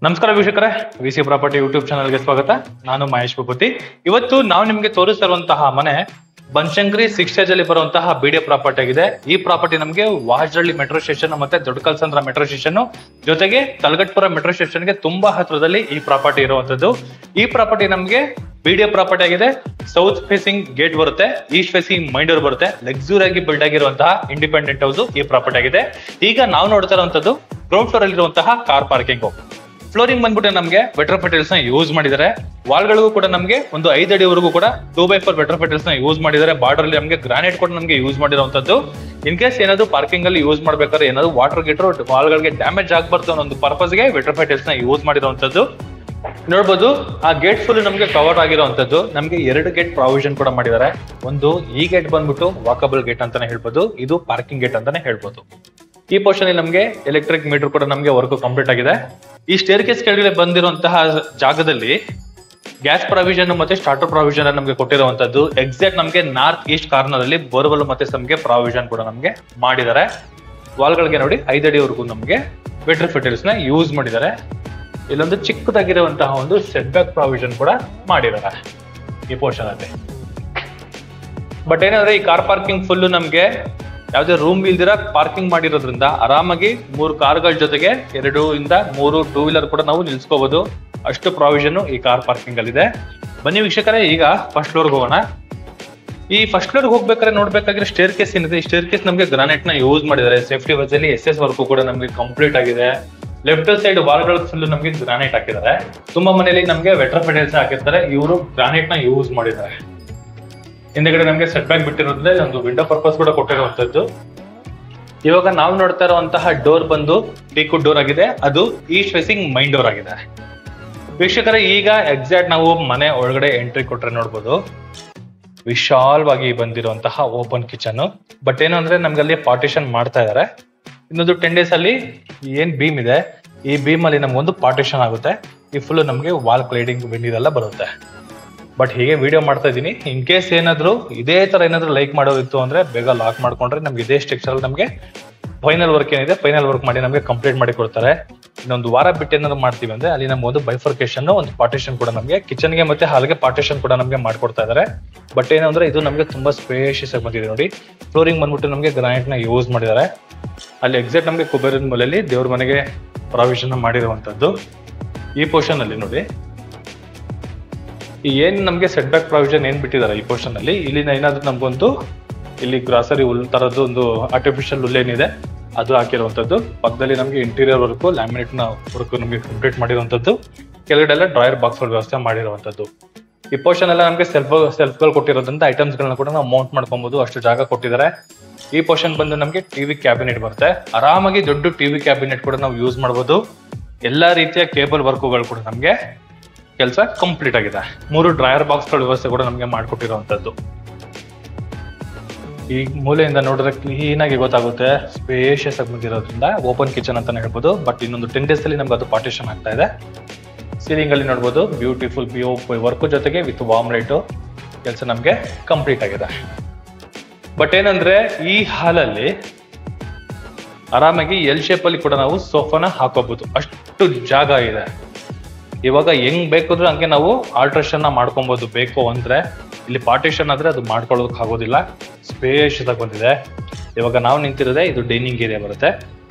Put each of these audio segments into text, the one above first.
ನಮಸ್ಕಾರ ವೀಕ್ಷಕರೇ, VC property YouTube ಚಾನಲ್ಗೆ ಸ್ವಾಗತ. ನಾನು ಮಹೇಶ್ ಭೂಪತಿ. ಇವತ್ತು ನಾವು ನಿಮ್ಗೆ ತೋರಿಸ್ತಿರುವಂತಹ ಮನೆ ಬನಶಂಕರಿ 6 ಸ್ಟೇಜ್ ಅಲ್ಲಿ ಬರುವಂತಹ ಬಿಡಿಎ ಪ್ರಾಪರ್ಟಿ ಆಗಿದೆ. ಈ ಪ್ರಾಪರ್ಟಿ ನಮಗೆ ವಾಜರಳ್ಳಿ ಮೆಟ್ರೋ ಸ್ಟೇಷನ್ ಮತ್ತೆ ದೊಡ್ಡಕಲ್ಸಂದ್ರ ಮೆಟ್ರೋ ಸ್ಟೇಷನ್ ಜೊತೆಗೆ ಕಲ್ಗಟ್ಪುರ ಮೆಟ್ರೋ ಸ್ಟೇಷನ್ ಗೆ ತುಂಬಾ ಹತ್ರದಲ್ಲಿ ಈ ಪ್ರಾಪರ್ಟಿ ಇರುವಂತದ್ದು. ಈ ಪ್ರಾಪರ್ಟಿ ನಮಗೆ ಬಿಡಿಎ ಪ್ರಾಪರ್ಟಿ ಆಗಿದೆ. ಸೌತ್ ಫೇಸಿಂಗ್ ಗೇಟ್ ಬರುತ್ತೆ, ಈಸ್ಟ್ ಫೇಸಿಂಗ್ ಮೈನ್ ಡೋರ್ ಬರುತ್ತೆ. ಲಕ್ಸುರಿ ಆಗಿ ಬಿಲ್ಡ್ ಆಗಿರುವಂತಹ ಇಂಡಿಪೆಂಡೆಂಟ್ ಹೌಸ್ ಈ ಪ್ರಾಪರ್ಟಿ ಆಗಿದೆ. ಈಗ ನಾವು ನೋಡ್ತಾ ಇರುವಂತದ್ದು ಗ್ರೌಂಡ್ ಫ್ಲೋರ್ ಅಲ್ಲಿ ಇರುವಂತಹ ಕಾರ್ ಪಾರ್ಕಿಂಗ್. ಫ್ಲೋರಿಂಗ್ ಬಂದ್ಬಿಟ್ಟು ನಮಗೆ ವೆಟರ್ ಫೆಟಲ್ಸ್ ನ ಯೂಸ್ ಮಾಡಿದ್ದಾರೆ. ವಾಲ್ಗಳಿಗೂ ಕೂಡ ನಮಗೆ ಒಂದು 5 ಅಡಿವರೆಗೂ ಕೂಡ 2x4 ವೆಟರ್ ಫೆಟಲ್ಸ್ ನ ಯೂಸ್ ಮಾಡಿದ್ದಾರೆ. ಬಾರ್ಡರ್ ಅಲ್ಲಿ ನಮಗೆ ಗ್ರಾನೈಟ್ ಕೂಡ ನಮಗೆ ಯೂಸ್ ಮಾಡಿರುವಂತದ್ದು. ಇನ್ ಕೇಸ್ ಏನಾದ್ರು ಪಾರ್ಕಿಂಗ್ ಅಲ್ಲಿ ಯೂಸ್ ಮಾಡ್ಬೇಕಾದ್ರೆ ಏನಾದ್ರು ವಾಟರ್ ಗಿಟರ್ ವಾಲ್ಗಳಿಗೆ ಡ್ಯಾಮೇಜ್ ಆಗ್ಬಾರ್ದು ಅನ್ನೋ ಒಂದು ಪರ್ಪಸ್ ಗೆ ವೆಟರ್ ಫೆಟಲ್ಸ್ ನ ಯೂಸ್ ಮಾಡಿರುವಂತದ್ದು ನೋಡ್ಬೋದು. ಆ ಗೇಟ್ ಫುಲ್ ನಮಗೆ ಕವರ್ ಆಗಿರುವಂತದ್ದು. ನಮಗೆ 2 ಗೇಟ್ ಪ್ರಾವಿಷನ್ ಕೂಡ ಮಾಡಿದ್ದಾರೆ. ಒಂದು ಈ ಗೇಟ್ ಬಂದ್ಬಿಟ್ಟು ವಾಕಬಲ್ ಗೇಟ್ ಅಂತಾನೆ ಹೇಳ್ಬೋದು, ಇದು ಪಾರ್ಕಿಂಗ್ ಗೇಟ್ ಅಂತಾನೆ ಹೇಳ್ಬೋದು. ಈ ಪೋರ್ಷನ್ ಅಲ್ಲಿ ನಮಗೆ ಎಲೆಕ್ಟ್ರಿಕ್ ಮೀಟರ್ ಕೂಡ ನಮಗೆ ವರ್ಕ್ ಕಂಪ್ಲೀಟ್ ಆಗಿದೆ. ಈ ಸ್ಟೇರ್ ಕೇಸ್ ಕೆಳಗಡೆ ಬಂದಿರುವಂತಹ ಜಾಗದಲ್ಲಿ ಗ್ಯಾಸ್ ಪ್ರಾವಿಷನ್ ಮತ್ತೆ ಸ್ಟಾರ್ಟರ್ ಪ್ರಾವಿಷನ್ ನಮಗೆ ಕೊಟ್ಟಿರುವಂತದ್ದು. ಎಕ್ಸಾಕ್ಟ್ ನಮಗೆ ನಾರ್ತ್ ಈಸ್ಟ್ ಕಾರ್ನರ್ ಅಲ್ಲಿ ಬೋರ್ವೆಲ್ ಮತ್ತೆ ನಮಗೆ ಪ್ರಾವಿಷನ್ ಕೂಡ ನಮಗೆ ಮಾಡಿದ್ದಾರೆ. ವಾಲ್ಗಳಿಗೆ ನೋಡಿ 5 ಅಡಿವರೆಗೂ ನಮಗೆ ವೆಟರ್ ಫೆಟಲ್ಸ್ ನ ಯೂಸ್ ಮಾಡಿದ್ದಾರೆ. ಇಲ್ಲೊಂದು ಚಿಕ್ಕದಾಗಿರುವಂತಹ ಒಂದು ಸೆಟ್ ಬ್ಯಾಕ್ ಪ್ರಾವಿಷನ್ ಕೂಡ ಮಾಡಿದ್ದಾರೆ ಈ ಪೋರ್ಷನ್ ಅಲ್ಲಿ. ಬಟ್ ಏನಂದ್ರೆ ಈ ಕಾರ್ ಪಾರ್ಕಿಂಗ್ ಫುಲ್ ನಮ್ಗೆ ಯಾವುದೇ ರೂಮ್ ಇಲ್ದಿರ ಪಾರ್ಕಿಂಗ್ ಮಾಡಿರೋದ್ರಿಂದ ಆರಾಮಾಗಿ 3 ಕಾರ್ಗಳ ಜೊತೆಗೆ 2 ಇಂದ 3 ಟೂ ವೀಲರ್ ಕೂಡ ನಾವು ನಿಲ್ಸ್ಕೋಬಹುದು. ಅಷ್ಟು ಪ್ರಾವಿಷನ್ ಈ ಕಾರ್ ಪಾರ್ಕಿಂಗ್ ಅಲ್ಲಿ ಇದೆ. ಬನ್ನಿ ವೀಕ್ಷಕರೇ, ಈಗ ಫಸ್ಟ್ ಫ್ಲೋರ್ ಹೋಗೋಣ. ಈ ಫಸ್ಟ್ ಫ್ಲೋರ್ ಹೋಗ್ಬೇಕಾದ್ರೆ ನೋಡ್ಬೇಕಾದ್ರೆ ಸ್ಟೇರ್ ಕೇಸ್ ಏನಿದೆ, ಈ ಸ್ಟೇರ್ ಕೇಸ್ ನಮಗೆ ಗ್ರಾನೈಟ್ ನ ಯೂಸ್ ಮಾಡಿದ್ದಾರೆ. ಸೇಫ್ಟಿ ವೈಸ್ ಅಲ್ಲಿ SS ವರ್ಕ್ ಕೂಡ ನಮಗೆ ಕಂಪ್ಲೀಟ್ ಆಗಿದೆ. ಲೆಫ್ಟ್ ಸೈಡ್ ವಾಲ್ಗಳ ಫುಲ್ ನಮಗೆ ಗ್ರಾನೈಟ್ ಹಾಕಿದ್ದಾರೆ. ತುಂಬಾ ಮನೆಯಲ್ಲಿ ನಮಗೆ ವೆಟರ್ ಫೆಟಲ್ಸ್ ಹಾಕಿರ್ತಾರೆ, ಇವರು ಗ್ರಾನೈಟ್ ನ ಯೂಸ್ ಮಾಡಿದ್ದಾರೆ. ಹಿಂದೆಗಡೆ ನಮಗೆ ಸೆಟ್ ಬ್ಯಾಕ್ ಬಿಟ್ಟಿರೋದ್ರಿಂದ ಒಂದು ವಿಂಡೋ ಪರ್ಪಸ್ ಕೂಡ ಕೊಟ್ಟಿರುವಂತದ್ದು. ಇವಾಗ ನಾವು ನೋಡ್ತಾ ಇರುವಂತಹ ಡೋರ್ ಬಂದು ಟೀಕುಡ್ ಡೋರ್ ಆಗಿದೆ. ಅದು ಈಸ್ಟ್ ಫೇಸಿಂಗ್ ಮೈನ್ ಡೋರ್ ಆಗಿದೆ. ವೀಕ್ಷಕರೇ, ಈಗ ಎಕ್ಸಾಕ್ಟ್ ನಾವು ಮನೆ ಒಳಗಡೆ ಎಂಟ್ರಿ ಕೊಟ್ರೆ ನೋಡ್ಬೋದು ವಿಶಾಲವಾಗಿ ಬಂದಿರುವಂತಹ ಓಪನ್ ಕಿಚನ್. ಬಟ್ ಏನು ಅಂದ್ರೆ ನಮ್ಗೆ ಅಲ್ಲಿ ಪಾರ್ಟಿಷನ್ ಮಾಡ್ತಾ ಇದಾರೆ. ಇನ್ನೊಂದು 10 days ಅಲ್ಲಿ ಏನ್ ಬೀಮ್ ಇದೆ, ಈ ಬೀಮ್ ಅಲ್ಲಿ ನಮ್ಗೊಂದು ಪಾರ್ಟಿಷನ್ ಆಗುತ್ತೆ. ಈ ಫುಲ್ ನಮ್ಗೆ ವಾಲ್ ಕ್ಲೈಡಿಂಗ್ ಇದೆಲ್ಲ ಬರುತ್ತೆ. ಬಟ್ ಹೀಗೆ ವಿಡಿಯೋ ಮಾಡ್ತಾ ಇದ್ದೀನಿ. ಇನ್ ಕೇಸ್ ಏನಾದ್ರು ಇದೇ ತರ ಏನಾದ್ರು ಲೈಕ್ ಮಾಡೋದಿತ್ತು ಅಂದ್ರೆ ಬೇಗ ಲಾಕ್ ಮಾಡ್ಕೊಂಡ್ರೆ ನಮ್ಗೆ ಇದೇ ಸ್ಟ್ರಕ್ಚರ್ ನಮಗೆ ಫೈನಲ್ ವರ್ಕ್ ಏನಿದೆ ಫೈನಲ್ ವರ್ಕ್ ಮಾಡಿ ನಮಗೆ ಕಂಪ್ಲೀಟ್ ಮಾಡಿ ಕೊಡ್ತಾರೆ. ಇನ್ನೊಂದು ವಾರ ಬಿಟ್ಟು ಏನಾದ್ರು ಮಾಡ್ತೀವಿ ಅಂದ್ರೆ ಅಲ್ಲಿ ನಮ್ಗೆ ಒಂದು ಬೈಫರ್ಕೇಶನ್ ಒಂದು ಪಾರ್ಟಿಷನ್ ಕೂಡ ನಮಗೆ ಕಿಚನ್ಗೆ ಮತ್ತೆ ಹಾಲ್ಗೆ ಪಾರ್ಟಿಷನ್ ಕೂಡ ನಮಗೆ ಮಾಡ್ಕೊಡ್ತಾ ಇದಾರೆ. ಬಟ್ ಏನಂದ್ರೆ ಇದು ನಮಗೆ ತುಂಬಾ ಸ್ಪೇಷಿಯಸ್ ಆಗಿ ಬಂದಿದೆ ನೋಡಿ. ಫ್ಲೋರಿಂಗ್ ಬಂದ್ಬಿಟ್ಟು ನಮಗೆ ಗ್ರಾನೈಟ್ ನ ಯೂಸ್ ಮಾಡಿದ್ದಾರೆ. ಅಲ್ಲಿ ಎಕ್ಸಾಕ್ಟ್ ನಮಗೆ ಕುಬೇರನ ಮೂಲೆಯಲ್ಲಿ ದೇವ್ರ ಮನೆಗೆ ಪ್ರಾವಿಷನ್ ಮಾಡಿರುವಂತದ್ದು. ಈ ಪೋರ್ಷನ್ ಅಲ್ಲಿ ನೋಡಿ ಏನ್ ನಮ್ಗೆ ಸೆಟ್ ಬ್ಯಾಕ್ ಪ್ರಾವಿಷನ್ ಏನ್ ಬಿಟ್ಟಿದ್ದಾರೆ ಈ ಪೋರ್ಷನ್ ಅಲ್ಲಿ, ಇಲ್ಲಿ ಏನಾದ್ರು ನಮ್ಗೊಂದು ಇಲ್ಲಿ ಗ್ರಾಸರಿ ಹುಲ್ ತರದ್ದು ಒಂದು ಆರ್ಟಿಫಿಷಿಯಲ್ ಹುಲ್ ಏನಿದೆ ಅದು ಹಾಕಿರುವಂತದ್ದು. ಪಕ್ಕದಲ್ಲಿ ನಮ್ಗೆ ಇಂಟೀರಿಯರ್ ವರ್ಕ್ ಲ್ಯಾಮಿನೇಟ್ ನ ವರ್ಕ್ ನಮಗೆ ಕಂಪ್ಲೀಟ್ ಮಾಡಿರುವಂತದ್ದು. ಕೆಳಗಡೆ ಎಲ್ಲ ಡ್ರಾಯರ್ ಬಾಕ್ಸ್ ವ್ಯವಸ್ಥೆ ಮಾಡಿರುವಂತದ್ದು. ಈ ಪೋರ್ಷನ್ ಎಲ್ಲ ನಮಗೆ ಸೆಲ್ಫ್ ಗಳು ಕೊಟ್ಟಿರೋದ್ರಿಂದ ಐಟಮ್ಸ್ ಗಳನ್ನ ಕೂಡ ನಾವು ಮೌಂಟ್ ಮಾಡ್ಕೊಬಹುದು, ಅಷ್ಟು ಜಾಗ ಕೊಟ್ಟಿದ್ದಾರೆ. ಈ ಪೋರ್ಷನ್ ಬಂದು ನಮಗೆ ಟಿವಿ ಕ್ಯಾಬಿನೆಟ್ ಬರುತ್ತೆ. ಆರಾಮಾಗಿ ದೊಡ್ಡ ಟಿವಿ ಕ್ಯಾಬಿನೆಟ್ ಕೂಡ ನಾವು ಯೂಸ್ ಮಾಡಬಹುದು. ಎಲ್ಲಾ ರೀತಿಯ ಕೇಬಲ್ ವರ್ಕ್ಗಳು ಕೂಡ ನಮ್ಗೆ ಕೆಲಸ ಕಂಪ್ಲೀಟ್ ಆಗಿದೆ. 3 ಡ್ರಾಯರ್ ಬಾಕ್ಸ್ ಗಳ ವ್ಯವಸ್ಥೆ ಕೂಡ ನಮಗೆ ಮಾಡಿಕೊಟ್ಟಿರುವಂತದ್ದು. ಈ ಮೂಲೆಯಿಂದ ನೋಡಿದ್ರೆ ಕ್ಲೀನ್ ಆಗಿ ಗೊತ್ತಾಗುತ್ತೆ ಸ್ಪೇಷಿಯಸ್ ಆಗಿ ಬಂದಿರೋದ್ರಿಂದ ಓಪನ್ ಕಿಚನ್ ಅಂತಾನೆ ಹೇಳ್ಬೋದು. ಬಟ್ ಇನ್ನೊಂದು 10 days ಅಲ್ಲಿ ನಮ್ಗೆ ಅದು ಪಾರ್ಟಿಷನ್ ಆಗ್ತಾ ಇದೆ. ಸೀಲಿಂಗ್ ಅಲ್ಲಿ ನೋಡ್ಬೋದು ಬ್ಯೂಟಿಫುಲ್ POP ವರ್ಕ್ ಜೊತೆಗೆ ವಿತ್ ವಾರ್ಮ್ ಲೈಟ್ ಕೆಲಸ ನಮ್ಗೆ ಕಂಪ್ಲೀಟ್ ಆಗಿದೆ. ಬಟ್ ಏನಂದ್ರೆ ಈ ಹಾಲಲ್ಲಿ ಆರಾಮಾಗಿ ಎಲ್ ಶೇಪ್ ಅಲ್ಲಿ ಕೂಡ ನಾವು ಸೋಫಾನ ಹಾಕೋಬಹುದು, ಅಷ್ಟು ಜಾಗ ಇದೆ. ಇವಾಗ ಹೆಂಗ್ ಬೇಕಾದ್ರೂ ಹಂಗೆ ನಾವು ಆಲ್ಟ್ರೇಷನ್ ಮಾಡ್ಕೊಬಹುದು. ಬೇಕು ಅಂದ್ರೆ ಇಲ್ಲಿ ಪಾರ್ಟಿಷನ್ ಆದ್ರೆ ಅದು ಮಾಡ್ಕೊಳ್ಳೋದಕ್ಕೆ ಆಗೋದಿಲ್ಲ, ಸ್ಪೇಷಿಯಸ್ ಆಗಿ ಬಂದಿದೆ. ಇವಾಗ ನಾವು ನಿಂತಿರೋದೆ ಇದು ಡೈನಿಂಗ್ ಏರಿಯಾ ಬರುತ್ತೆ.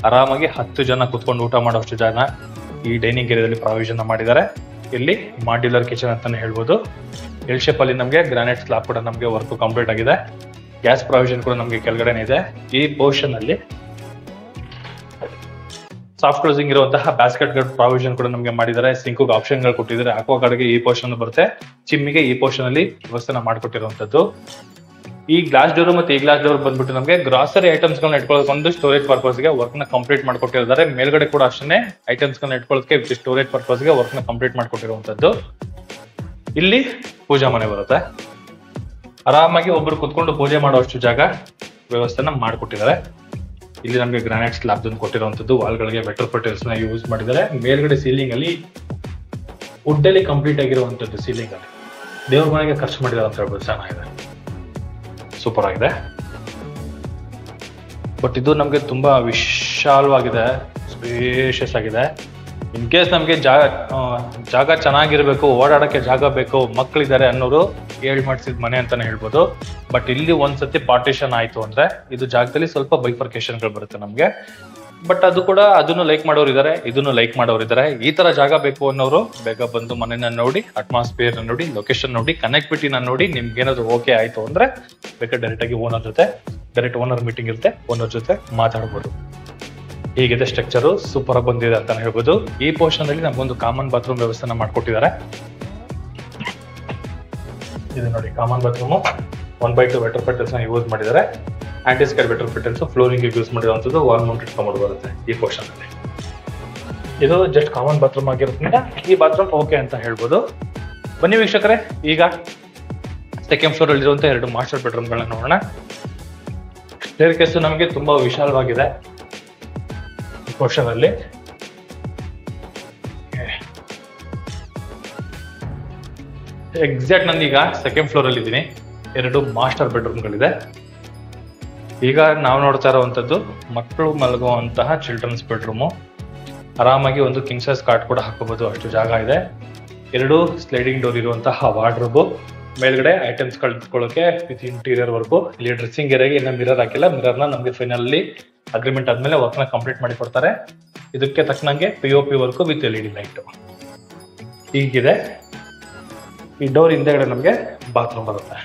ಆರಾಮಾಗಿ 10 ಜನ ಕುತ್ಕೊಂಡು ಊಟ ಮಾಡೋಷ್ಟು ಜನ ಈ ಡೈನಿಂಗ್ ಏರಿಯಾದಲ್ಲಿ ಪ್ರಾವಿಷನ್ ಮಾಡಿದ್ದಾರೆ. ಇಲ್ಲಿ ಮಾಡ್ಯುಲರ್ ಕಿಚನ್ ಅಂತಾನೆ ಹೇಳ್ಬೋದು. ಎಲ್ ಶೇಪ್ ಅಲ್ಲಿ ನಮಗೆ ಗ್ರಾನೈಟ್ ಸ್ಲಾಬ್ ಕೂಡ ನಮಗೆ ವರ್ಕ್ ಕಂಪ್ಲೀಟ್ ಆಗಿದೆ. ಗ್ಯಾಸ್ ಪ್ರಾವಿಷನ್ ಕೂಡ ನಮಗೆ ಕೆಳಗಡೆ ಇದೆ. ಈ ಪೋರ್ಷನ್ ಅಲ್ಲಿ ಸಾಫ್ಟ್ ಕ್ಲೋಸಿಂಗ್ ಇರುವಂತಹ ಬ್ಯಾಸ್ಕೆಟ್ ಗಳ ಪ್ರಾವಿಷನ್ ಕೂಡ ನಮಗೆ ಮಾಡಿದ್ದಾರೆ. ಸಿಂಕ್ ಆಪ್ಷನ್ ಗಳು ಕೊಟ್ಟಿದ್ದಾರೆ. ಆಕ್ವಾ ಗಾರ್ಡ್ಗೆ ಈ ಪೋರ್ಷನ್ ಬರುತ್ತೆ, ಚಿಮ್ಮಿಗೆ ಈ ಪೋರ್ಷನ್ ಅಲ್ಲಿ ವ್ಯವಸ್ಥೆ ಮಾಡಿಕೊಟ್ಟಿರುವಂತದ್ದು. ಈ ಗ್ಲಾಸ್ ಡೋರ್ ಮತ್ತೆ ಈ ಗ್ಲಾಸ್ ಡೋರ್ ಬಂದ್ಬಿಟ್ಟು ನಮಗೆ ಗ್ರಾಸರಿ ಐಟಮ್ಸ್ ಗಳನ್ನ ಇಟ್ಕೊಳ್ಳೋದಕ್ಕೆ ಸ್ಟೋರೇಜ್ ಪರ್ಪಸ್ ಗೆ ವರ್ಕ್ ನ ಕಂಪ್ಲೀಟ್ ಮಾಡ್ಕೊಟ್ಟಿದ್ದಾರೆ. ಮೇಲ್ಗಡೆ ಕೂಡ ಅಷ್ಟೇ ಐಟಮ್ಸ್ ಗಳನ್ನ ಇಟ್ಕೊಳ್ಳೋದಕ್ಕೆ ವಿತ್ ಸ್ಟೋರೇಜ್ ಪರ್ಪಸ್ ಗೆ ವರ್ಕ್ ನ ಕಂಪ್ಲೀಟ್ ಮಾಡ್ಕೊಟ್ಟಿರುವಂತದ್ದು. ಇಲ್ಲಿ ಪೂಜಾ ಮನೆ ಬರುತ್ತೆ. ಆರಾಮಾಗಿ ಒಬ್ರು ಕುತ್ಕೊಂಡು ಪೂಜೆ ಮಾಡುವಷ್ಟು ಜಾಗ ವ್ಯವಸ್ಥೆನ ಮಾಡಿಕೊಟ್ಟಿದ್ದಾರೆ. ಇಲ್ಲಿ ನಮಗೆ ಗ್ರಾನೈಟ್ ಸ್ಲಾಬ್ ಕೊಟ್ಟಿರುವಂತದ್ದು. ವಾಲ್ಗಳಿಗೆ ವೆಟರ್ ಫೆಟಲ್ಸ್ ನ ಯೂಸ್ ಮಾಡಿದ್ದಾರೆ. ಮೇಲ್ಗಡೆ ಸೀಲಿಂಗ್ ಅಲ್ಲಿ ವುಡ್ ಅಲ್ಲಿ ಕಂಪ್ಲೀಟ್ ಆಗಿರುವಂತದ್ದು. ಸೀಲಿಂಗ್ ಅಲ್ಲಿ ದೇವ್ರ ಮನೆಗೆ ಖರ್ಚು ಮಾಡಿದ್ದಾರೆ ಅಂತ ಹೇಳ್ಬೋದು. ಚೆನ್ನಾಗಿದೆ, ಸೂಪರ್ ಆಗಿದೆ. ಬಟ್ ಇದು ನಮಗೆ ತುಂಬಾ ವಿಶಾಲವಾಗಿದೆ, ಸ್ಪೇಷಿಯಸ್ ಆಗಿದೆ. ಇನ್ ಕೇಸ್ ನಮ್ಗೆ ಜಾಗ ಚೆನ್ನಾಗಿರ್ಬೇಕು, ಓಡಾಡಕ್ಕೆ ಜಾಗ ಬೇಕು, ಮಕ್ಕಳಿದ್ದಾರೆ ಅನ್ನೋರು ಮಾಡಿಸಿದ ಮನೆ ಅಂತಾನೆ ಹೇಳ್ಬೋದು. ಬಟ್ ಇಲ್ಲಿ ಒಂದ್ಸತಿ ಪಾರ್ಟಿಷನ್ ಆಯ್ತು ಅಂದ್ರೆ ಇದು ಜಾಗದಲ್ಲಿ ಸ್ವಲ್ಪ ಬೈಫರ್ಕೇಶನ್ಗಳು ಬರುತ್ತೆ ನಮ್ಗೆ. ಬಟ್ ಅದು ಕೂಡ ಅದನ್ನು ಲೈಕ್ ಮಾಡೋರು ಇದಾರೆ, ಇದನ್ನು ಲೈಕ್ ಮಾಡೋರು ಇದಾರೆ. ಈ ತರ ಜಾಗ ಬೇಕು ಅನ್ನೋರು ಬೇಗ ಬಂದು ಮನೆನ ನೋಡಿ, ಅಟ್ಮಾಸ್ಫಿಯರ್ ನೋಡಿ, ಲೊಕೇಶನ್ ನೋಡಿ, ಕನೆಕ್ಟಿವಿಟಿನ ನೋಡಿ, ನಿಮ್ಗೆ ಏನಾದ್ರು ಓಕೆ ಆಯ್ತು ಅಂದ್ರೆ ಬೇಕಾದ್ರೆ ಡೈರೆಕ್ಟ್ ಆಗಿ ಓನರ್ ಜೊತೆ ಡೈರೆಕ್ಟ್ ಓನರ್ ಮೀಟಿಂಗ್ ಇರುತ್ತೆ, ಓನರ್ ಜೊತೆ ಮಾತಾಡ್ಬೋದು. ಹೀಗಿದೆ ಸ್ಟ್ರಕ್ಚರು, ಸೂಪರ್ ಆಗಿ ಬಂದಿದೆ ಅಂತಾನೆ ಹೇಳ್ಬೋದು. ಈ ಪೋರ್ಷನ್ ಅಲ್ಲಿ ನಮ್ಗೊಂದು ಕಾಮನ್ ಬಾತ್ರೂಮ್ ವ್ಯವಸ್ಥೆನ ಮಾಡ್ಕೊಟ್ಟಿದ್ದಾರೆ. ಇದು ನೋಡಿ ಕಾಮನ್ ಬಾತ್ರೂಮ್ 1/2 ವೆಟರ್ ಪೆಟಲ್ಸ್ ನ ಯೂಸ್ ಮಾಡಿದ್ದಾರೆ. ಆಂಟಿ ಸ್ಕೇಲ್ ವೆಟರ್ ಪೆಟಲ್ಸ್ ಫ್ಲೋರಿಂಗ್ ಯೂಸ್ ಮಾಡಿರುವಂತದ್ದು ವಾಲ್ ಮೌಂಟೆಡ್ ಕಮೋಡ್ ಬರುತ್ತೆ ಈ ಪೋರ್ಷನ್ ಅಲ್ಲಿ. ಇದು ಜಸ್ಟ್ ಕಾಮನ್ ಬಾತ್ರೂಮ್ ಆಗಿರೋದ್ರಿಂದ ಈ ಬಾತ್ರೂಮ್ ಓಕೆ ಅಂತ ಹೇಳ್ಬೋದು. ಬನ್ನಿ ವೀಕ್ಷಕರೇ, ಈಗ ಸೆಕೆಂಡ್ ಫ್ಲೋರ್ ಅಲ್ಲಿ ಇರುವಂತಹ 2 ಮಾಸ್ಟರ್ ಬೆಡ್ರೂಮ್ ಗಳನ್ನ ನೋಡೋಣ. ಸ್ಟೇರ್ ಕೇಸ್ ನಮಗೆ ತುಂಬಾ ವಿಶಾಲವಾಗಿದೆ ಈ ಪೋರ್ಷನ್ ಅಲ್ಲಿ. ಎಕ್ಸಾಕ್ಟ್ ನಾನೀಗ ಸೆಕೆಂಡ್ ಫ್ಲೋರ್ ಅಲ್ಲಿ ಇದ್ದೀನಿ. 2 ಮಾಸ್ಟರ್ ಬೆಡ್ರೂಮ್ ಗಳಿದೆ. ಈಗ ನಾವು ನೋಡ್ತಾ ಇರುವಂತದ್ದು ಮಕ್ಕಳು ಮಲಗುವಂತಹ ಚಿಲ್ಡ್ರನ್ಸ್ ಬೆಡ್ರೂಮು. ಆರಾಮಾಗಿ ಒಂದು ಕಿಂಗ್ ಸೈಜ್ ಕಾಟ್ ಕೂಡ ಹಾಕೋಬಹುದು, ಅಷ್ಟು ಜಾಗ ಇದೆ. 2 ಸ್ಲೈಡಿಂಗ್ ಡೋರ್ ಇರುವಂತಹ ವಾರ್ಡ್ರೋಬ್, ಮೇಲ್ಗಡೆ ಐಟಮ್ಸ್ ಇಟ್ಕೊಳ್ಳೋಕೆ ವಿತ್ ಇಂಟೀರಿಯರ್ ವರ್ಕು. ಇಲ್ಲಿ ಡ್ರೆಸ್ಸಿಂಗ್ ಏರಿಯಾಗೆ ಇನ್ನ ಮಿರರ್ ಹಾಕಿಲ್ಲ. ಮಿರರ್ನ ನಮಗೆ ಫೈನಲಿ ಅಗ್ರಿಮೆಂಟ್ ಆದ್ಮೇಲೆ ವರ್ಕ್ನ ಕಂಪ್ಲೀಟ್ ಮಾಡಿ ಕೊಡ್ತಾರೆ. ಇದಕ್ಕೆ ತಕ್ಕನಂಗೆ POP work with LED light ಹೀಗಿದೆ. ಈ ಡೋರ್ ಹಿಂದೆಗಡೆ ನಮಗೆ ಬಾತ್ರೂಮ್ ಬರುತ್ತೆ,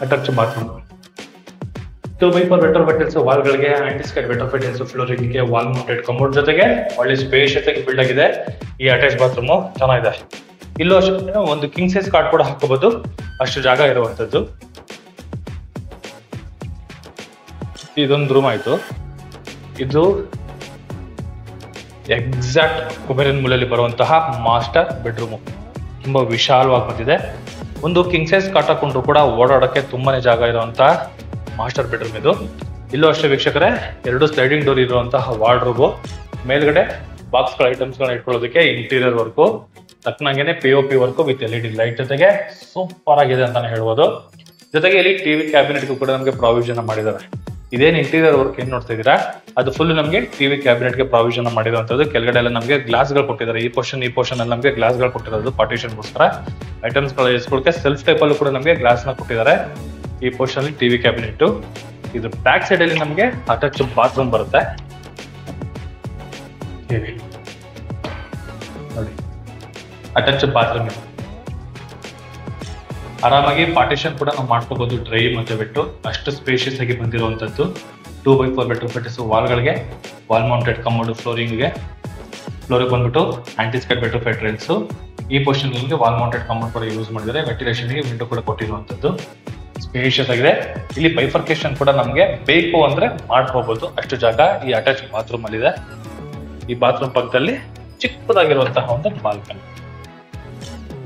ಅಟ್ಯಾಚ್ ಬಾತ್ರೂಮ್. 2x4 ವೆಟರ್ ಪೆಟಲ್ಸ್ ವಾಲ್ಗಳಿಗೆ, ಆಂಟಿ ಸ್ಕೇಲ್ ವೆಟರ್ ಪೆಟಲ್ಸ್ ಫ್ಲೋರಿಂಗ್ಗೆ, ವಾಲ್ ಮೌಂಟೆಡ್ ಕಮೋಡ್ ಜೊತೆಗೆ ಒಳ್ಳೆ ಸ್ಪೇಷಿಯಸ್ ಆಗಿ ಬಿಲ್ಡ್ ಆಗಿದೆ. ಈ ಅಟ್ಯಾಚ್ ಬಾತ್ರೂಮ್ ಚೆನ್ನಾಗಿದೆ. ಇಲ್ಲೂ ಅಷ್ಟೇ ಒಂದು ಕಿಂಗ್ ಸೈಜ್ ಕಾಟ್ ಕೂಡ ಹಾಕೋಬಹುದು, ಅಷ್ಟು ಜಾಗ ಇರುವಂತದ್ದು. ಇದೊಂದು ರೂಮ್ ಆಯ್ತು. ಇದು ಎಕ್ಸಾಕ್ಟ್ ಕುಬೇರನ್ ಮೂಲೆಯಲ್ಲಿ ಬರುವಂತಹ ಮಾಸ್ಟರ್ ಬೆಡ್ರೂಮ್. ತುಂಬಾ ವಿಶಾಲವಾಗಿ ಬಂದಿದೆ. ಒಂದು ಕಿಂಗ್ ಸೈಜ್ ಕಾಟ್ ಹಾಕೊಂಡ್ರು ಕೂಡ ಓಡಾಡಕ್ಕೆ ತುಂಬಾನೇ ಜಾಗ ಇರುವಂತಹ ಮಾಸ್ಟರ್ ಬೆಡ್ರೂಮ್ ಇದು. ಇಲ್ಲೂ ಅಷ್ಟೇ ವೀಕ್ಷಕರೇ, 2 ಸ್ಲೈಡಿಂಗ್ ಡೋರ್ ಇರುವಂತಹ ವಾರ್ಡ್ರೋಬ್, ಮೇಲ್ಗಡೆ ಬಾಕ್ಸ್ ಗಳ ಐಟಮ್ಸ್ ಗಳನ್ನ ಇಟ್ಕೊಳ್ಳೋದಕ್ಕೆ ಇಂಟೀರಿಯರ್ ವರ್ಕು, ತಕ್ಕನಂಗೆನೆ POP work with LED light ಜೊತೆಗೆ ಸೂಪರ್ ಆಗಿದೆ ಅಂತಾನೆ ಹೇಳ್ಬೋದು. ಜೊತೆಗೆ ಇಲ್ಲಿ ಟಿವಿ ಕ್ಯಾಬಿನೆಟ್ ಕೂಡ ನಮಗೆ ಪ್ರಾವಿಷನ್ ಮಾಡಿದ್ದಾರೆ. ಇದೇನು ಇಂಟೀರಿಯರ್ ವರ್ಕ್ ಏನ್ ನೋಡ್ತಾ ಇದೀರಾ, ಅದು ಫುಲ್ ನಮಗೆ ಟಿವಿ ಕ್ಯಾಬಿನೆಟ್ ಗೆ ಪ್ರಾವಿಷನ್ ಮಾಡಿರುವಂತದ್ದು. ಕೆಳಗಡೆ ಎಲ್ಲ ನಮಗೆ ಗ್ಲಾಸ್ ಗಳು ಕೊಟ್ಟಿದ್ದಾರೆ. ಈ ಪೋರ್ಷನ್ ಅಲ್ಲಿ ನಮಗೆ ಗ್ಲಾಸ್ ಗಳು ಕೊಟ್ಟಿರೋದು ಪಾರ್ಟಿಷನ್ ಗೋಸ್ಕರ. ಐಟಮ್ಸ್ ಗಳು ಇಸ್ಕೊಳ್ಳೋಕೆ ಸೆಲ್ಫ್ ಟೈಪ್ ಅಲ್ಲೂ ಕೂಡ ನಮಗೆ ಗ್ಲಾಸ್ ನ ಕೊಟ್ಟಿದ್ದಾರೆ. ಈ ಪೋರ್ಷನ್ ಅಲ್ಲಿ ಟಿವಿ ಕ್ಯಾಬಿನೆಟ್. ಇದು ಬ್ಯಾಕ್ ಸೈಡ್ ಅಲ್ಲಿ ನಮಗೆ ಅಟ್ಯಾಚ್ ಬಾತ್ರೂಮ್ ಬರುತ್ತೆ. ನೋಡಿ, ಅಟ್ಯಾಚ್ ಬಾತ್ರೂಮ್. ಆರಾಮಾಗಿ ಪಾರ್ಟಿಷನ್ ಕೂಡ ನಾವು ಮಾಡ್ಕೋಬಹುದು, ಡ್ರೈ ಮತ್ತೆ ವೆಟ್ಟು. ಅಷ್ಟು ಸ್ಪೇಷಿಯಸ್ ಆಗಿ ಬಂದಿರುವಂತದ್ದು. 2x4 ವೆಟರ್ ಪೆಟಲ್ಸ್ ವಾಲ್ಗಳಿಗೆ, ವಾಲ್ ಮೌಂಟೆಡ್ ಕಮೋಡ್ ಫ್ಲೋರಿಂಗ್ ಬಂದ್ಬಿಟ್ಟು ಆಂಟಿ ಸ್ಕೇಲ್ ವೆಟರ್ ಪೆಟಲ್ಸ್. ಈ ಪೋರ್ಷನ್ ನಿಮಗೆ ವಾಲ್ ಮೌಂಟೆಡ್ ಕಮೋಡ್ ಕೂಡ ಯೂಸ್ ಮಾಡಿದರೆ ವೆಂಟಿಲೇಷನ್ ಗೆ ವಿಂಡೋ ಕೂಡ ಕೊಟ್ಟಿರುವಂತದ್ದು. ಸ್ಪೇಷಿಯಸ್ ಆಗಿದೆ. ಇಲ್ಲಿ ಬೈಫರ್ಕೇಶನ್ ಕೂಡ ನಮಗೆ ಬೇಕು ಅಂದ್ರೆ ಮಾಡ್ಕೋಬಹುದು, ಅಷ್ಟು ಜಾಗ ಈ ಅಟ್ಯಾಚ್ ಬಾತ್ರೂಮ್ ಅಲ್ಲಿ ಇದೆ. ಈ ಬಾತ್ರೂಮ್ ಪಕ್ಕದಲ್ಲಿ ಚಿಕ್ಕದಾಗಿರುವಂತಹ ಒಂದು ಬಾಲ್ಕನಿ,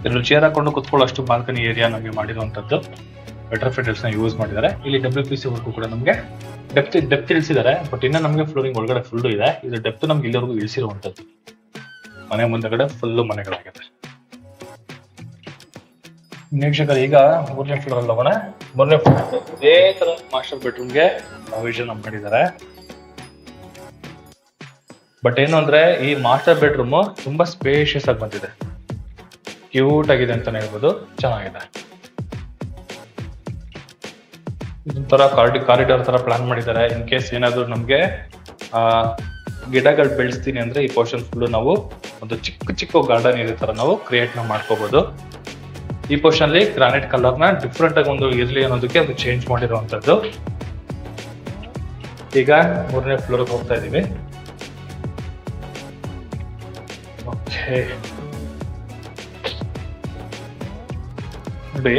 2 ಚೇರ್ ಹಾಕೊಂಡು ಕುತ್ಕೊಳ್ಳೋ ಅಷ್ಟು ಬಾಲ್ಕನಿ ಏರಿಯಾ ನಮಗೆ ಮಾಡಿರುವಂತದ್ದು. ವೆಟರ್ ಪೆಟಲ್ಸ್ ನ ಯೂಸ್ ಮಾಡಿದ್ದಾರೆ. ಇಲ್ಲಿ WPC ವರ್ಕು ಕೂಡ ನಮಗೆ ಡೆಪ್ತ್ ಇಳಿಸಿದ್ದಾರೆ. ಬಟ್ ಇನ್ನ ನಮಗೆ ಫ್ಲೋರಿಂಗ್ ಒಳಗಡೆ ಫುಲ್ ಇದೆ. ಇದು ಡೆಪ್ತ್ ನಮ್ಗೆ ಇಲ್ಲಿವರೆಗೂ ಇಳಿಸಿರುವಂತದ್ದು. ಮನೆ ಮುಂದೆಗಡೆ ಫುಲ್ ಮನೆಗಳಾಗಿದೆ. ವೀಕ್ಷಕರು, ಈಗ 3ನೇ ಫ್ಲೋರ್ ಅಲ್ಲಿ ಹೋಗೋಣ. 3ನೇ ಫ್ಲೋರ್ ಇದೇ ತರ ಮಾಸ್ಟರ್ ಬೆಡ್ರೂಮ್ಗೆ ಪ್ರಾವಿಷನ್ ಮಾಡಿದ್ದಾರೆ. ಬಟ್ ಏನು ಅಂದ್ರೆ ಈ ಮಾಸ್ಟರ್ ಬೆಡ್ರೂಮ್ ತುಂಬಾ ಸ್ಪೇಷಿಯಸ್ ಆಗಿ ಬಂದಿದೆ, ಕ್ಯೂಟ್ ಆಗಿದೆ ಅಂತಾನೆ ಹೇಳ್ಬೋದು. ಚೆನ್ನಾಗಿದೆ. ಇದೊಂಥರ ಕಾರಿಡಾರ್ ತರ ಪ್ಲಾನ್ ಮಾಡಿದ್ದಾರೆ. ಇನ್ ಕೇಸ್ ಏನಾದ್ರು ನಮ್ಗೆ ಗಿಡಗಳು ಬೆಳೆಸ್ತೀನಿ ಅಂದ್ರೆ ಈ ಪೋರ್ಷನ್ ಫುಲ್ ನಾವು ಒಂದು ಚಿಕ್ಕ ಗಾರ್ಡನ್ ಇರೋ ತರ ನಾವು ಕ್ರಿಯೇಟ್ ಮಾಡ್ಕೋಬಹುದು. ಈ ಪೋರ್ಷನ್ ಅಲ್ಲಿ ಗ್ರಾನೈಟ್ ಕಲರ್ ನ ಡಿಫ್ರೆಂಟ್ ಆಗಿ ಒಂದು ಇರ್ಲಿ ಅನ್ನೋದಕ್ಕೆ ಅದು ಚೇಂಜ್ ಮಾಡಿರುವಂತದ್ದು. ಈಗ 3ನೇ ಫ್ಲೋರ್ಗೆ ಹೋಗ್ತಾ ಇದೀವಿ. ಓಕೆ, ನೋಡಿ,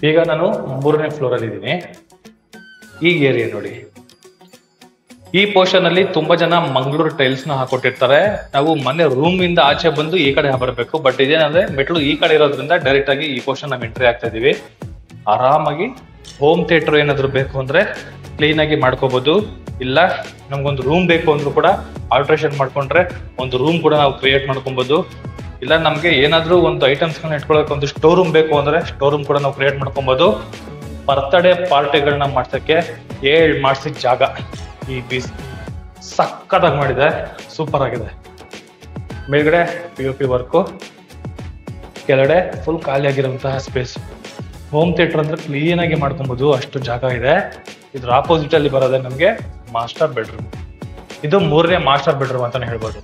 ಈಗ ನಾನು 3ನೇ ಫ್ಲೋರ್ ಅಲ್ಲಿ ಇದ್ದೀನಿ. ಈ ಏರಿಯಾ ನೋಡಿ, ಈ ಪೋರ್ಷನ್ ಅಲ್ಲಿ ತುಂಬಾ ಜನ ಮಂಗಳೂರು ಟೈಲ್ಸ್ ನ ಹಾಕೊಟ್ಟಿರ್ತಾರೆ. ನಾವು ಮನೆ ರೂಮ್ ಇಂದ ಆಚೆ ಬಂದು ಈ ಕಡೆ ಬರಬೇಕು. ಬಟ್ ಇದೇನಂದ್ರೆ ಮೆಟ್ಲು ಈ ಕಡೆ ಇರೋದ್ರಿಂದ ಡೈರೆಕ್ಟ್ ಆಗಿ ಈ ಪೋರ್ಷನ್ ನಾವು ಎಂಟ್ರಿ ಆಗ್ತಾ ಇದೀವಿ. ಆರಾಮಾಗಿ ಹೋಮ್ ಥಿಯೇಟರ್ ಏನಾದ್ರು ಬೇಕು ಅಂದ್ರೆ ಕ್ಲೀನ್ ಆಗಿ ಮಾಡ್ಕೋಬಹುದು. ಇಲ್ಲ ನಮ್ಗೊಂದು ರೂಮ್ ಬೇಕು ಅಂದ್ರೂ ಕೂಡ ಆಲ್ಟ್ರೇಷನ್ ಮಾಡ್ಕೊಂಡ್ರೆ ಒಂದು ರೂಮ್ ಕೂಡ ನಾವು ಕ್ರಿಯೇಟ್ ಮಾಡ್ಕೊಬಹುದು. ಇಲ್ಲ ನಮ್ಗೆ ಏನಾದ್ರೂ ಒಂದು ಐಟಮ್ಸ್ ಇಟ್ಕೊಳ್ಳೋಕೆ ಒಂದು ಸ್ಟೋರ್ ರೂಮ್ ಬೇಕು ಅಂದ್ರೆ ಸ್ಟೋರ್ ರೂಮ್ ಕೂಡ ನಾವು ಕ್ರಿಯೇಟ್ ಮಾಡ್ಕೊಬಹುದು. ಬರ್ತ್ಡೇ ಪಾರ್ಟಿಗಳನ್ನ ಮಾಡ್ಸಕ್ಕೆ ಮಾಡ್ಸಿದ ಜಾಗ ಈ ಪೀಸ್. ಸಕ್ಕತ್ತಾಗಿ ಮಾಡಿದೆ, ಸೂಪರ್ ಆಗಿದೆ. ಮೇಲ್ಗಡೆ POP ವರ್ಕು, ಕೆಳಗಡೆ ಫುಲ್ ಖಾಲಿಯಾಗಿರುವಂತಹ ಸ್ಪೇಸ್. ಹೋಮ್ ಥಿಯೇಟರ್ ಅಂದ್ರೆ ಕ್ಲೀನ್ ಆಗಿ ಮಾಡ್ಕೊಬಹುದು, ಅಷ್ಟು ಜಾಗ ಇದೆ. ಇದ್ರ ಆಪೋಸಿಟ್ ಅಲ್ಲಿ ಬರೋದೇ ನಮ್ಗೆ ಮಾಸ್ಟರ್ ಬೆಡ್ರೂಮ್. ಇದು 3ನೇ ಮಾಸ್ಟರ್ ಬೆಡ್ರೂಮ್ ಅಂತಾನೆ ಹೇಳ್ಬೋದು.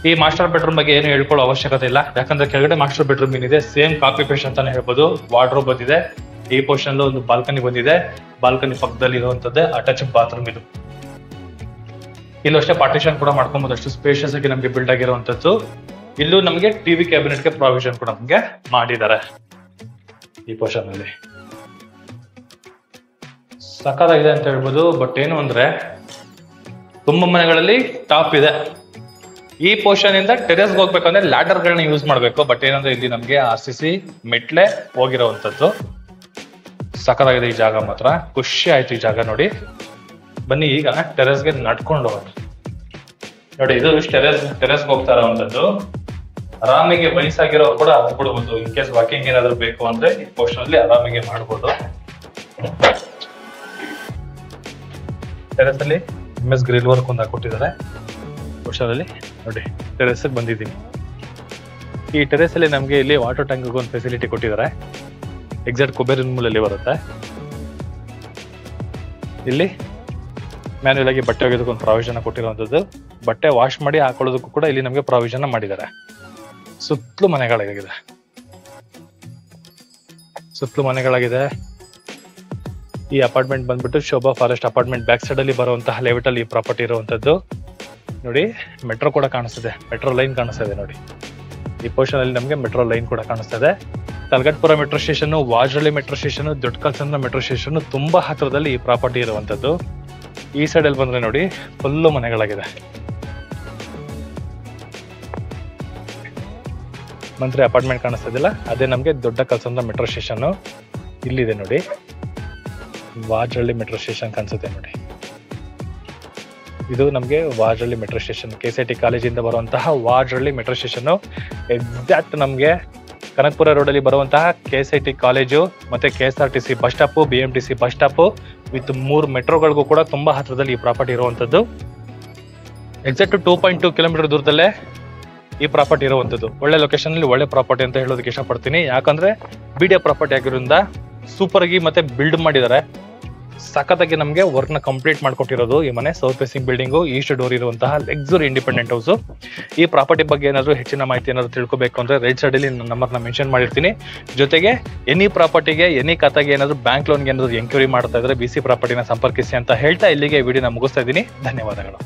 ಈ ಮಾಸ್ಟರ್ ಬೆಡ್ರೂಮ್ ಬಗ್ಗೆ ಏನು ಹೇಳ್ಕೊಳ್ಳೋ ಅವಶ್ಯಕತೆ ಇಲ್ಲ, ಯಾಕಂದ್ರೆ ಕೆಳಗಡೆ ಮಾಸ್ಟರ್ ಬೆಡ್ರೂಮ್ ಏನಿದೆ ಸೇಮ್ ಕಾಪಿ ಪೇಸ್ಟ್ ಅಂತಾನೆ ಹೇಳ್ಬೋದು. ವಾರ್ಡ್ರೋಬ್ ಬಂದಿದೆ, ಈ ಪೋರ್ಷನ್ ಒಂದು ಬಾಲ್ಕನಿ ಬಂದಿದೆ, ಬಾಲ್ಕನಿ ಪಕ್ಕದಲ್ಲಿ ಇರುವಂತದ್ದೇ ಅಟ್ಯಾಚ್ ಬಾತ್ರೂಮ್ ಇದು. ಇಲ್ಲೂ ಅಷ್ಟೇ ಪಾರ್ಟಿಷನ್ ಕೂಡ ಮಾಡ್ಕೊಬಹುದು, ಅಷ್ಟು ಸ್ಪೇಷಿಯಸ್ ಆಗಿ ನಮ್ಗೆ ಬಿಲ್ಡ್ ಆಗಿರುವಂತದ್ದು. ಇಲ್ಲೂ ನಮ್ಗೆ ಟಿವಿ ಕ್ಯಾಬಿನೆಟ್ ಗೆ ಪ್ರಾವಿಷನ್ ಕೂಡ ನಮ್ಗೆ ಮಾಡಿದ್ದಾರೆ ಈ ಪೋರ್ಷನ್ ಅಲ್ಲಿ. ಸಕ್ಕತ್ತಾಗಿದೆ ಅಂತ ಹೇಳ್ಬೋದು. ಬಟ್ ಏನು ಅಂದ್ರೆ ತುಂಬಾ ಮನೆಗಳಲ್ಲಿ ಟಾಪ್ ಇದೆ. ಈ ಪೋರ್ಷನ್ ಇಂದ ಟೆರೆಸ್ಗೆ ಹೋಗ್ಬೇಕಂದ್ರೆ ಲ್ಯಾಡರ್ ಗಳನ್ನ ಯೂಸ್ ಮಾಡ್ಬೇಕು. ಬಟ್ ಏನಂದ್ರೆ ಇಲ್ಲಿ ನಮ್ಗೆ RCC ಮೆಟ್ಲೆ ಹೋಗಿರೋವಂಥದ್ದು. ಸಕ್ಕತ್ತಾಗಿದೆ ಈ ಜಾಗ ಮಾತ್ರ, ಖುಷಿ ಆಯ್ತು ಈ ಜಾಗ ನೋಡಿ. ಬನ್ನಿ ಈಗ ಟೆರೆಸ್ಗೆ ನಡ್ಕೊಂಡು ಹೋಗೋಣ. ನೋಡಿ ಇದು ಟೆರೆಸ್ಗೆ ಹೋಗ್ತಾ ಇರೋವಂಥದ್ದು. ಆರಾಮಿಗೆ ವಯಸ್ಸಾಗಿರೋ ಕೂಡ ಬಿಡ್ಬೋದು. ಇನ್ ಕೇಸ್ ವಾಕಿಂಗ್ ಏನಾದ್ರು ಬೇಕು ಅಂದ್ರೆ ಈ ಪೋರ್ಷನ್ ಅಲ್ಲಿ ಆರಾಮಿಗೆ ಮಾಡ್ಬೋದು. ಟೆರೆಸ್ ಅಲ್ಲಿ MS ಗ್ರಿಲ್ ವರ್ಕ್ ಒಂದು ಹಾಕೊಟ್ಟಿದ್ದಾರೆ ಪೋರ್ಷನ್ ಅಲ್ಲಿ. ನೋಡಿ ಟೆರೆಸ್ ಬಂದಿದ್ದೀನಿ. ಈ ಟೆರೆಸ್ ಅಲ್ಲಿ ನಮ್ಗೆ ಇಲ್ಲಿ ವಾಟರ್ ಟ್ಯಾಂಕ್ ಒಂದು ಫೆಸಿಲಿಟಿ ಕೊಟ್ಟಿದ್ದಾರೆ. ಎಕ್ಸಾಕ್ಟ್ ಕೊಬೇರ್ ಮೂಲಲ್ಲಿ ಬರುತ್ತೆ. ಇಲ್ಲಿ ಮ್ಯಾನ್ಯುಯಲ್ ಆಗಿ ಬಟ್ಟೆ ಒಗೆಯೋದಕ್ಕೆ ಒಂದು ಪ್ರಾವಿಷನ್ ಕೊಟ್ಟಿರುವಂತದ್ದು. ಬಟ್ಟೆ ವಾಶ್ ಮಾಡಿ ಹಾಕೊಳ್ಳೋದಕ್ಕೂ ಕೂಡ ಇಲ್ಲಿ ನಮ್ಗೆ ಪ್ರಾವಿಷನ್ ಮಾಡಿದ್ದಾರೆ. ಸುತ್ತಲೂ ಮನೆಗಳಾಗಿದೆ. ಈ ಅಪಾರ್ಟ್ಮೆಂಟ್ ಬಂದ್ಬಿಟ್ಟು Shobha forest apartment back side ಅಲ್ಲಿ ಬರುವಂತಹ ಲೆವೆಟ್ ಅಲ್ಲಿ ಈ ಪ್ರಾಪರ್ಟಿ ಇರುವಂತದ್ದು. ನೋಡಿ ಮೆಟ್ರೋ ಕೂಡ ಕಾಣಿಸ್ತಿದೆ, ಮೆಟ್ರೋ ಲೈನ್ ಕಾಣಿಸ್ತಾ ಇದೆ ನೋಡಿ. ಈ ಪೋರ್ಷನ್ ಅಲ್ಲಿ ನಮ್ಗೆ ಮೆಟ್ರೋ ಲೈನ್ ಕೂಡ ಕಾಣಿಸ್ತಾ ಇದೆ. Talaghattapura metro station, Vajarahalli metro station, Doddakallasandra metro station ತುಂಬಾ ಹತ್ರದಲ್ಲಿ ಈ ಪ್ರಾಪರ್ಟಿ ಇರುವಂತದ್ದು. ಈ ಸೈಡ್ ಅಲ್ಲಿ ಬಂದ್ರೆ ನೋಡಿ ಫುಲ್ಲು ಮನೆಗಳಾಗಿದೆ. ಮಂತ್ರಿ ಅಪಾರ್ಟ್ಮೆಂಟ್ ಕಾಣಿಸ್ತದಿಲ್ಲ, ಅದೇ ನಮ್ಗೆ ದೊಡ್ಡ ಕಲ್ಸಂದ್ರ ಮೆಟ್ರೋ ಸ್ಟೇಷನ್ ಇಲ್ಲಿದೆ ನೋಡಿ. ವಾಜರಳ್ಳಿ ಮೆಟ್ರೋ ಸ್ಟೇಷನ್ ಕಾಣಿಸುತ್ತೆ ನೋಡಿ. ಇದು ನಮ್ಗೆ ವಾಜರಳ್ಳಿ ಮೆಟ್ರೋ ಸ್ಟೇಷನ್, KCIT ಕಾಲೇಜಿಂದ ಬರುವಂತಹ ವಾಜರಳ್ಳಿ ಮೆಟ್ರೋ ಸ್ಟೇಷನ್. ಎಕ್ಸಾಕ್ಟ್ ನಮ್ಗೆ ಕನಕಪುರ ರೋಡ್ ಅಲ್ಲಿ ಬರುವಂತಹ KCIT ಕಾಲೇಜು ಮತ್ತೆ KSRTC bus stop, BMTC bus stop with 3 ಮೆಟ್ರೋಗಳಿಗೂ ಕೂಡ ತುಂಬಾ ಹತ್ರದಲ್ಲಿ ಈ ಪ್ರಾಪರ್ಟಿ ಇರುವಂತದ್ದು. ಎಕ್ಸಾಕ್ಟ್ 2.2 ಕಿಲೋಮೀಟರ್ ದೂರದಲ್ಲೇ ಈ ಪ್ರಾಪರ್ಟಿ ಇರುವಂತದ್ದು. ಒಳ್ಳೆ ಲೊಕೇಶನ್ ಅಲ್ಲಿ ಒಳ್ಳೆ ಪ್ರಾಪರ್ಟಿ ಅಂತ ಹೇಳೋದಕ್ಕೆ ಇಷ್ಟಪಡ್ತೀನಿ. ಯಾಕಂದ್ರೆ BDA ಪ್ರಾಪರ್ಟಿ ಆಗಿರೋದ್ರಿಂದ ಸೂಪರ್ ಆಗಿ ಮತ್ತೆ ಬಿಲ್ಡ್ ಮಾಡಿದ್ದಾರೆ. ಸಖತ್ತಾಗಿ ನಮ್ಗೆ ವರ್ಕ್ ನ ಕಂಪ್ಲೀಟ್ ಮಾಡ್ಕೊಟ್ಟಿರೋದು ಈ ಮನೆ. South facing building, East door ಇರುವಂತಹ ಲಕ್ಸುರಿ ಇಂಡಿಪೆಂಡೆಂಟ್ ಹೌಸ್. ಈ ಪ್ರಾಪರ್ಟಿ ಬಗ್ಗೆ ಏನಾದ್ರು ಹೆಚ್ಚಿನ ಮಾಹಿತಿ ಏನಾದ್ರು ತಿಳ್ಕೊಬೇಕು ಅಂದ್ರೆ ರೈಟ್ ಸೈಡ್ ಅಲ್ಲಿ ನನ್ನ ನಂಬರ್ನ ಮೆನ್ಷನ್ ಮಾಡಿರ್ತೀನಿ. ಜೊತೆಗೆ ಎನಿ ಪ್ರಾಪರ್ಟಿಗೆ, ಎನಿ ಖಾತೆಗೆ ಏನಾದ್ರು ಬ್ಯಾಂಕ್ ಲೋನ್ಗೆ ಏನಾದ್ರು ಎಂಕ್ವೈರಿ ಮಾಡ್ತಾ ಇದ್ರೆ BC ಪ್ರಾಪರ್ಟಿನ ಸಂಪರ್ಕಿಸಿ ಅಂತ ಹೇಳ್ತಾ ಇಲ್ಲಿಗೆ ವಿಡಿಯೋನ ಮುಗಿಸ್ತಾ ಇದ್ದೀನಿ. ಧನ್ಯವಾದಗಳು.